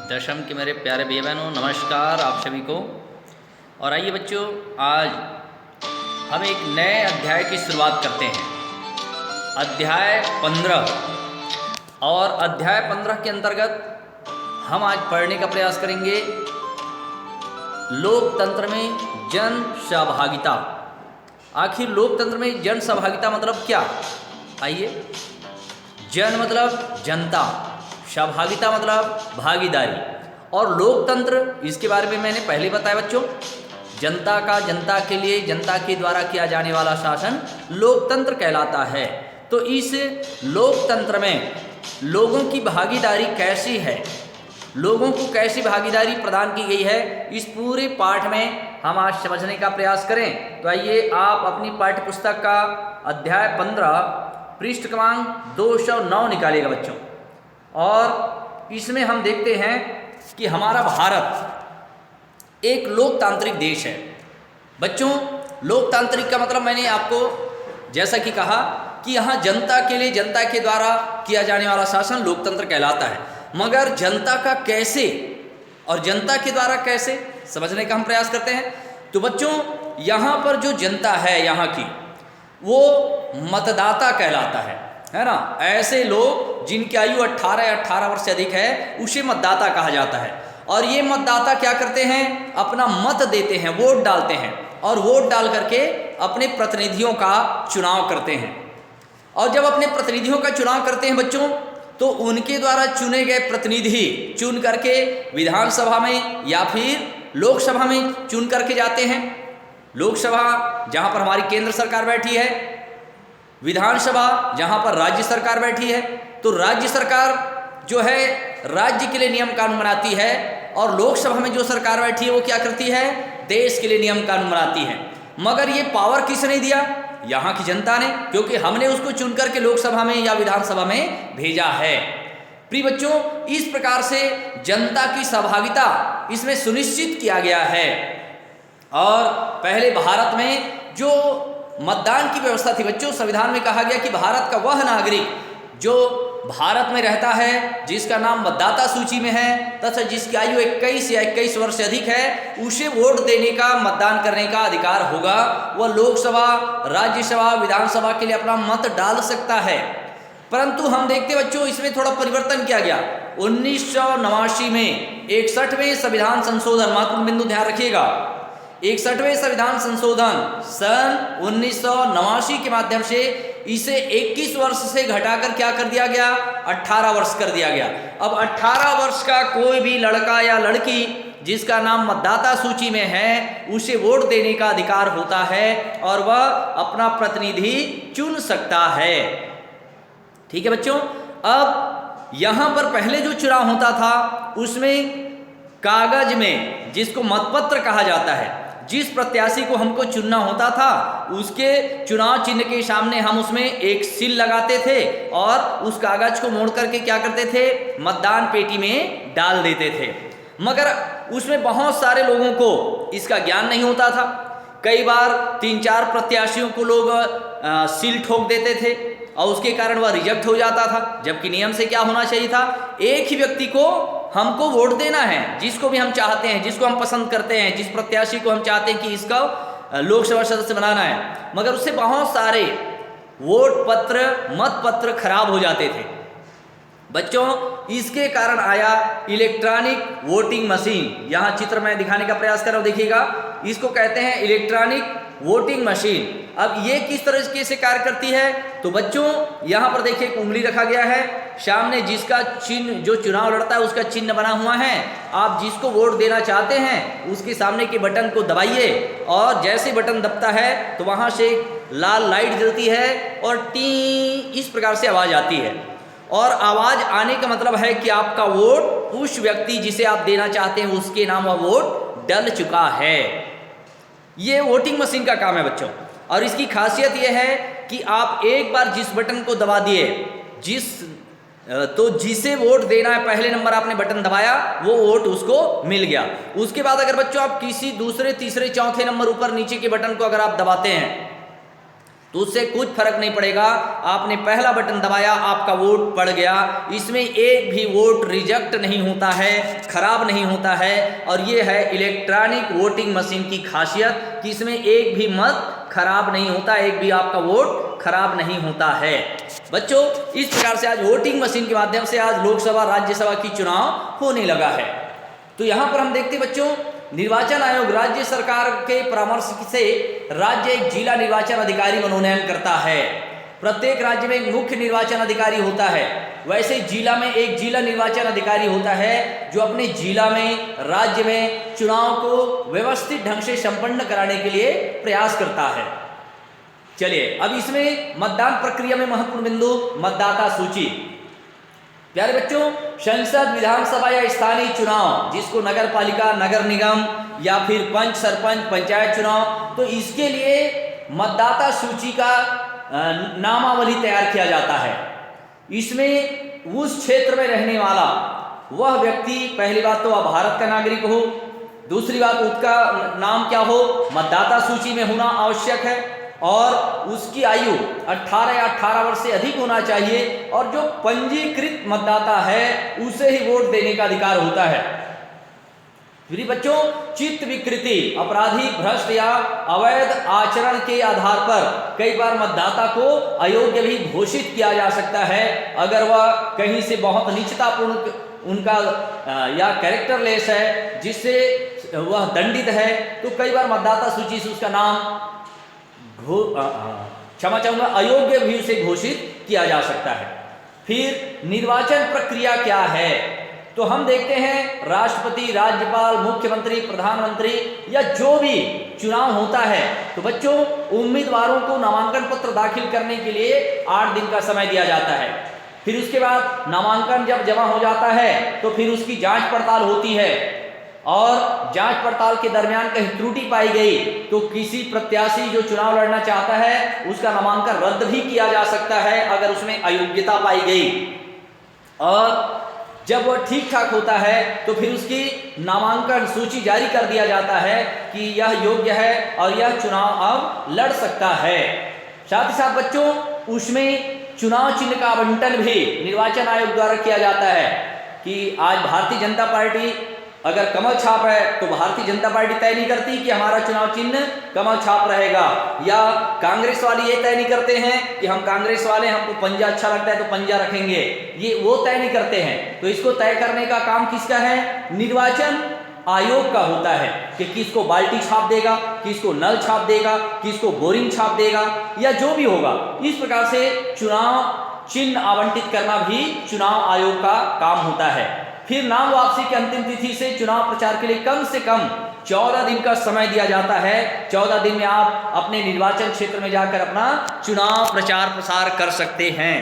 दशम के मेरे प्यारे भाई बहनों, नमस्कार आप सभी को। और आइए बच्चों, आज हम एक नए अध्याय की शुरुआत करते हैं, अध्याय 15। और अध्याय 15 के अंतर्गत हम आज पढ़ने का प्रयास करेंगे लोकतंत्र में जन सहभागिता। आखिर लोकतंत्र में जन सहभागिता मतलब क्या? आइए, जन मतलब जनता, सहभागिता मतलब भागीदारी, और लोकतंत्र इसके बारे में मैंने पहले बताया बच्चों। जनता का, जनता के लिए, जनता के द्वारा किया जाने वाला शासन लोकतंत्र कहलाता है। तो इस लोकतंत्र में लोगों की भागीदारी कैसी है, लोगों को कैसी भागीदारी प्रदान की गई है, इस पूरे पाठ में हम आज समझने का प्रयास करें। तो आइए, आप अपनी पाठ्य पुस्तक का अध्याय 15 पृष्ठ क्रमांक 209 निकालिएगा बच्चों। और इसमें हम देखते हैं कि हमारा भारत एक लोकतांत्रिक देश है बच्चों। लोकतांत्रिक का मतलब मैंने आपको जैसा कि कहा कि यहाँ जनता के लिए, जनता के द्वारा किया जाने वाला शासन लोकतंत्र कहलाता है। मगर जनता का कैसे और जनता के द्वारा कैसे समझने का हम प्रयास करते हैं। तो बच्चों, यहाँ पर जो जनता है यहाँ की, वो मतदाता कहलाता है ना। ऐसे लोग जिनकी आयु 18 वर्ष से अधिक है उसे मतदाता कहा जाता है। और ये मतदाता क्या करते हैं? अपना मत देते हैं, वोट डालते हैं, और वोट डाल करके अपने प्रतिनिधियों का चुनाव करते हैं। और जब अपने प्रतिनिधियों का चुनाव करते हैं बच्चों, तो उनके द्वारा चुने गए प्रतिनिधि चुन करके विधानसभा में या फिर लोकसभा में चुन करके जाते हैं। लोकसभा जहाँ पर हमारी केंद्र सरकार बैठी है, विधानसभा जहाँ पर राज्य सरकार बैठी है। तो राज्य सरकार जो है राज्य के लिए नियम कानून बनाती है, और लोकसभा में जो सरकार बैठी है वो क्या करती है? देश के लिए नियम कानून बनाती है। मगर ये पावर किसने दिया? यहाँ की जनता ने, क्योंकि हमने उसको चुन करके लोकसभा में या विधानसभा में भेजा है। प्रिय बच्चों, इस प्रकार से जनता की सहभागिता इसमें सुनिश्चित किया गया है। और पहले भारत में जो मतदान की व्यवस्था थी बच्चों, संविधान में कहा गया कि भारत का वह नागरिक जो भारत में रहता है, जिसका नाम मतदाता सूची में है तथा जिसकी आयु 21 या 21 वर्ष से अधिक है, उसे वोट देने का, मतदान करने का अधिकार होगा। वह लोकसभा, राज्यसभा, विधानसभा के लिए अपना मत डाल सकता है। परंतु हम देखते बच्चों, इसमें थोड़ा परिवर्तन किया गया 1989 में। 61वें संविधान संशोधन, महत्वपूर्ण बिंदु ध्यान रखिएगा, 61वें संविधान संशोधन सन 1989 के माध्यम से इसे 21 वर्ष से घटाकर क्या कर दिया गया? 18 वर्ष कर दिया गया। अब 18 वर्ष का कोई भी लड़का या लड़की जिसका नाम मतदाता सूची में है, उसे वोट देने का अधिकार होता है और वह अपना प्रतिनिधि चुन सकता है। ठीक है बच्चों। अब यहाँ पर पहले जो चुनाव होता था उसमें कागज में, जिसको मतपत्र कहा जाता है, जिस प्रत्याशी को हमको चुनना होता था उसके चुनाव चिन्ह के सामने हम उसमें एक सील लगाते थे और उस कागज को मोड़ करके क्या करते थे? मतदान पेटी में डाल देते थे। मगर उसमें बहुत सारे लोगों को इसका ज्ञान नहीं होता था। कई बार 3-4 प्रत्याशियों को लोग सील ठोक देते थे और उसके कारण वह रिजेक्ट हो जाता था। जबकि नियम से क्या होना चाहिए था? एक ही व्यक्ति को हमको वोट देना है, जिसको भी हम चाहते हैं, जिसको हम पसंद करते हैं, जिस प्रत्याशी को हम चाहते हैं कि इसका लोकसभा सदस्य बनाना है। मगर उससे बहुत सारे वोट पत्र, मत पत्र खराब हो जाते थे बच्चों। इसके कारण आया इलेक्ट्रॉनिक वोटिंग मशीन। यहाँ चित्र में दिखाने का प्रयास कर रहा हूँ, देखिएगा। इसको कहते हैं इलेक्ट्रॉनिक वोटिंग मशीन। अब ये किस तरीके से कार्य करती है? तो बच्चों, यहाँ पर देखिए एक उंगली रखा गया है, सामने जिसका चिन्ह, जो चुनाव लड़ता है उसका चिन्ह बना हुआ है। आप जिसको वोट देना चाहते हैं उसके सामने के बटन को दबाइए, और जैसे बटन दबता है तो वहाँ से लाल लाइट जलती है और टी इस प्रकार से आवाज़ आती है। और आवाज़ आने का मतलब है कि आपका वोट उस व्यक्ति जिसे आप देना चाहते हैं उसके नाम वह वोट डल चुका है। ये वोटिंग मशीन का काम है बच्चों। और इसकी खासियत यह है कि आप एक बार जिस बटन को दबा दिए, जिसे वोट देना है, पहले नंबर आपने बटन दबाया, वो वोट उसको मिल गया। उसके बाद अगर बच्चों आप किसी दूसरे, तीसरे, चौथे नंबर ऊपर नीचे के बटन को अगर आप दबाते हैं तो उससे कुछ फर्क नहीं पड़ेगा। आपने पहला बटन दबाया, आपका वोट पड़ गया। इसमें एक भी वोट रिजेक्ट नहीं होता है, खराब नहीं होता है। और ये है इलेक्ट्रॉनिक वोटिंग मशीन की खासियत कि इसमें एक भी मत खराब नहीं होता, एक भी आपका वोट खराब नहीं होता है। बच्चों, इस प्रकार से आज वोटिंग मशीन के माध्यम से आज लोकसभा राज्यसभा की चुनाव होने लगा है। तो यहाँ पर हम देखते बच्चों, निर्वाचन आयोग राज्य सरकार के परामर्श से राज्य एक जिला निर्वाचन अधिकारी मनोनयन करता है। प्रत्येक राज्य में एक मुख्य निर्वाचन अधिकारी होता है, वैसे जिला में एक जिला निर्वाचन अधिकारी होता है जो अपने जिला में, राज्य में चुनाव को व्यवस्थित ढंग से संपन्न कराने के लिए प्रयास करता है। चलिए, अब इसमें मतदान प्रक्रिया में महत्वपूर्ण बिंदु मतदाता सूची। प्यारे बच्चों, संसद, विधानसभा या स्थानीय चुनाव, जिसको नगर पालिका, नगर निगम या फिर पंच, सरपंच, पंचायत चुनाव, तो इसके लिए मतदाता सूची का नामावली तैयार किया जाता है। इसमें उस क्षेत्र में रहने वाला वह व्यक्ति, पहली बात तो वह भारत का नागरिक हो, दूसरी बात उसका नाम क्या हो, मतदाता सूची में होना आवश्यक है, और उसकी आयु 18 या 18 वर्ष से अधिक होना चाहिए, और जो पंजीकृत मतदाता है उसे ही वोट देने का अधिकार होता है। फिर बच्चों, चित्त विकृति, अपराधी, भ्रष्ट या अवैध आचरण के आधार पर कई बार मतदाता को अयोग्य भी घोषित किया जा सकता है। अगर वह कहीं से बहुत नीचतापूर्ण उनका या कैरेक्टरलेस है, जिससे वह दंडित है, तो कई बार मतदाता सूची से उसका नाम क्षमा चाहूंगा, अयोग्य भी उसे घोषित किया जा सकता है। फिर निर्वाचन प्रक्रिया क्या है, तो हम देखते हैं राष्ट्रपति, राज्यपाल, मुख्यमंत्री, प्रधानमंत्री या जो भी चुनाव होता है, तो बच्चों उम्मीदवारों को नामांकन पत्र दाखिल करने के लिए 8 दिन का समय दिया जाता है। फिर उसके बाद नामांकन जब जमा हो जाता है तो फिर उसकी जांच पड़ताल होती है, और जांच पड़ताल के दरमियान कहीं त्रुटि पाई गई तो किसी प्रत्याशी जो चुनाव लड़ना चाहता है उसका नामांकन रद्द भी किया जा सकता है अगर उसमें अयोग्यता पाई गई। और जब वह ठीक ठाक होता है तो फिर उसकी नामांकन सूची जारी कर दिया जाता है कि यह योग्य है और यह चुनाव अब लड़ सकता है। साथ ही साथ बच्चों, उसमें चुनाव चिन्ह का आवंटन भी निर्वाचन आयोग द्वारा किया जाता है कि आज भारतीय जनता पार्टी अगर कमल छाप है तो भारतीय जनता पार्टी तय नहीं करती कि हमारा चुनाव चिन्ह कमल छाप रहेगा, या कांग्रेस वाले ये तय नहीं करते हैं कि हम कांग्रेस वाले, हमको पंजा अच्छा लगता है तो पंजा रखेंगे, ये वो तय नहीं करते हैं। तो इसको तय करने का काम किसका है? निर्वाचन आयोग का होता है कि किसको बाल्टी छाप देगा, किसको नल छाप देगा, किसको बोरिंग छाप देगा, या जो भी होगा। इस प्रकार से चुनाव चिन्ह आवंटित करना भी चुनाव आयोग का काम होता है। फिर नाम वापसी की अंतिम तिथि से चुनाव प्रचार के लिए कम से कम 14 दिन का समय दिया जाता है। 14 दिन में आप अपने निर्वाचन क्षेत्र में जाकर अपना चुनाव प्रचार प्रसार कर सकते हैं।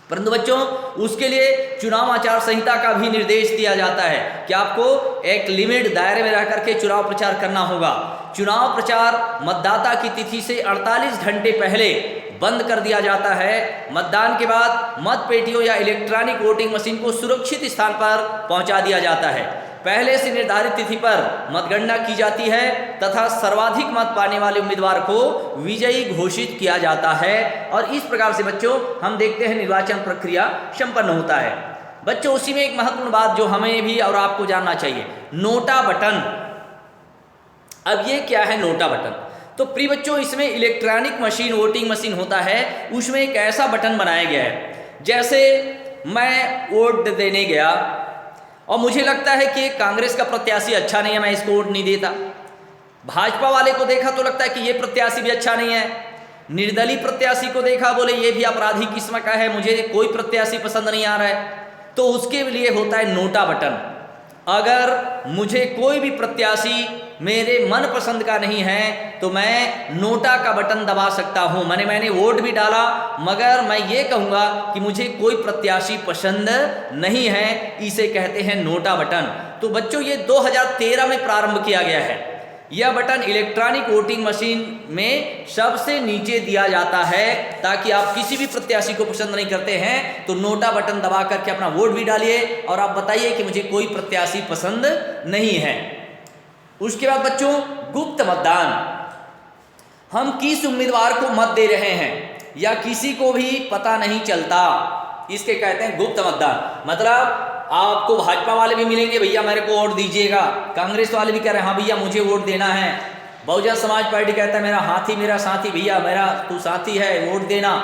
परंतु बच्चों, उसके लिए चुनाव आचार संहिता का भी निर्देश दिया जाता है कि आपको एक लिमिट दायरे में रह करके चुनाव प्रचार करना होगा। चुनाव प्रचार मतदाता की तिथि से 48 घंटे पहले बंद कर दिया जाता है। मतदान के बाद मत पेटियों या इलेक्ट्रॉनिक वोटिंग मशीन को सुरक्षित स्थान पर पहुंचा दिया जाता है। पहले से निर्धारित तिथि पर मतगणना की जाती है तथा सर्वाधिक मत पाने वाले उम्मीदवार को विजयी घोषित किया जाता है। और इस प्रकार से बच्चों हम देखते हैं निर्वाचन प्रक्रिया संपन्न होता है। बच्चों, उसी में एक महत्वपूर्ण बात जो हमें भी और आपको जानना चाहिए, नोटा बटन। अब ये क्या है नोटा बटन? तो प्रिय बच्चों, इसमें इलेक्ट्रॉनिक मशीन, वोटिंग मशीन होता है, उसमें एक ऐसा बटन बनाया गया है, जैसे मैं वोट देने गया और मुझे लगता है कि कांग्रेस का प्रत्याशी अच्छा नहीं है, मैं इसको वोट नहीं देता। भाजपा वाले को देखा तो लगता है कि ये प्रत्याशी भी अच्छा नहीं है। निर्दलीय प्रत्याशी को देखा, बोले ये भी अपराधी किस्म का है, मुझे कोई प्रत्याशी पसंद नहीं आ रहा है। तो उसके लिए होता है नोटा बटन। अगर मुझे कोई भी प्रत्याशी मेरे मन पसंद का नहीं है तो मैं नोटा का बटन दबा सकता हूं। मैंने वोट भी डाला, मगर मैं ये कहूँगा कि मुझे कोई प्रत्याशी पसंद नहीं है, इसे कहते हैं नोटा बटन। तो बच्चों, ये 2013 में प्रारंभ किया गया है। यह बटन इलेक्ट्रॉनिक वोटिंग मशीन में सबसे नीचे दिया जाता है ताकि आप किसी भी प्रत्याशी को पसंद नहीं करते हैं तो नोटा बटन दबा करके अपना वोट भी डालिए और आप बताइए कि मुझे कोई प्रत्याशी पसंद नहीं है। उसके बाद बच्चों, गुप्त मतदान। हम किस उम्मीदवार को मत दे रहे हैं या किसी को भी पता नहीं चलता, इसके कहते हैं गुप्त मतदान। मतलब आपको भाजपा वाले भी मिलेंगे, भैया मेरे को वोट दीजिएगा, कांग्रेस वाले भी कह रहे हैं हाँ भैया मुझे वोट देना है, बहुजन समाज पार्टी कहता है मेरा हाथी मेरा साथी, भैया मेरा तू साथी है वोट देना।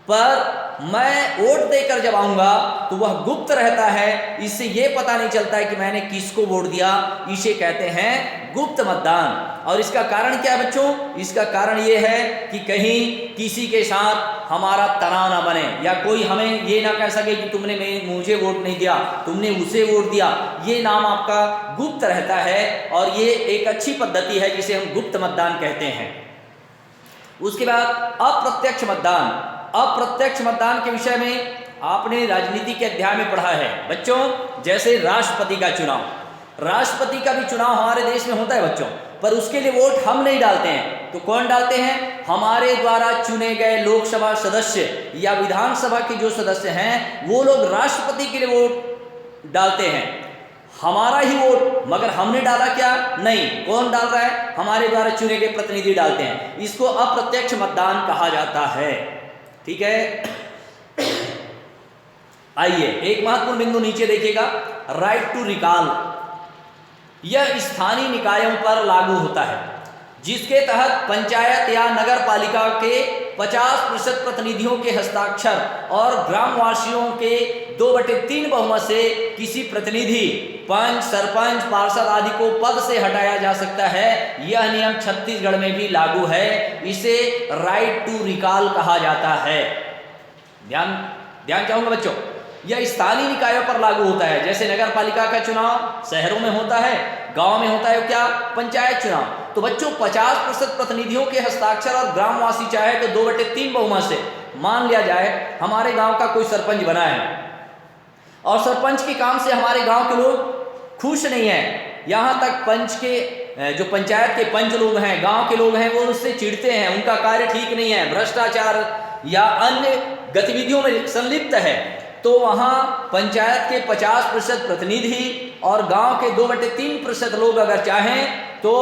पर मैं वोट देकर जब आऊंगा तो वह गुप्त रहता है, इससे यह पता नहीं चलता है कि मैंने किसको वोट दिया, इसे कहते हैं गुप्त मतदान। और इसका कारण क्या है बच्चों? इसका कारण यह है कि कहीं किसी के साथ हमारा तनाव ना बने या कोई हमें ये ना कह सके कि तुमने मुझे वोट नहीं दिया, तुमने उसे वोट दिया। ये नाम आपका गुप्त रहता है और ये एक अच्छी पद्धति है जिसे हम गुप्त मतदान कहते हैं। उसके बाद अप्रत्यक्ष मतदान। अप्रत्यक्ष मतदान के विषय में आपने राजनीति के अध्याय में पढ़ा है बच्चों। जैसे राष्ट्रपति का चुनाव, राष्ट्रपति का भी चुनाव हमारे देश में होता है बच्चों, पर उसके लिए वोट हम नहीं डालते हैं। तो कौन डालते हैं? हमारे द्वारा चुने गए लोकसभा सदस्य या विधानसभा के जो सदस्य हैं वो लोग राष्ट्रपति के लिए वोट डालते हैं, हमारा ही वोट। मगर हमने डाला क्या? नहीं। कौन डाल रहा है? हमारे द्वारा चुने गए प्रतिनिधि डालते हैं। इसको अप्रत्यक्ष मतदान कहा जाता है। ठीक है, आइए एक महत्वपूर्ण बिंदु नीचे देखिएगा, राइट टू रिकॉल। यह स्थानीय निकायों पर लागू होता है जिसके तहत पंचायत या नगर पालिका के 50% प्रतिनिधियों के हस्ताक्षर और ग्रामवासियों के 2/3 बहुमत से किसी प्रतिनिधि, पंच, सरपंच, पार्षद आदि को पद से हटाया जा सकता है। यह नियम छत्तीसगढ़ में भी लागू है। इसे राइट टू रिकॉल कहा जाता है। ध्यान चाहूंगा बच्चों, यह स्थानीय निकायों पर लागू होता है। जैसे नगर पालिका का चुनाव शहरों में होता है, गांव में होता है क्या? पंचायत चुनाव। तो बच्चों 50% प्रतिनिधियों के हस्ताक्षर और ग्रामवासी चाहे तो 2/3 बहुमत से, मान लिया जाए हमारे गांव का कोई सरपंच बना है और सरपंच के काम से हमारे गांव के लोग खुश नहीं है, यहाँ तक पंच के जो पंचायत के पंच लोग हैं, गांव के लोग हैं, वो उससे चिढ़ते हैं, उनका कार्य ठीक नहीं है, भ्रष्टाचार या अन्य गतिविधियों में संलिप्त है। तो वहाँ पंचायत के 50% प्रतिनिधि और गांव के 2/3% लोग अगर चाहें तो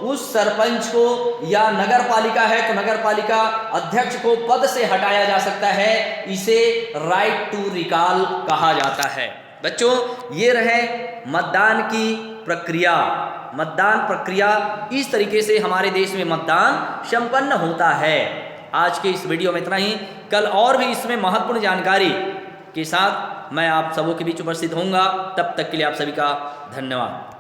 उस सरपंच को, या नगर पालिका है तो नगर पालिका अध्यक्ष को पद से हटाया जा सकता है। इसे राइट टू रिकॉल कहा जाता है। बच्चों ये रहे मतदान की प्रक्रिया। मतदान प्रक्रिया इस तरीके से हमारे देश में मतदान संपन्न होता है। आज के इस वीडियो में इतना ही। कल और भी इसमें महत्वपूर्ण जानकारी के साथ मैं आप सबों के बीच उपस्थित होऊंगा। तब तक के लिए आप सभी का धन्यवाद।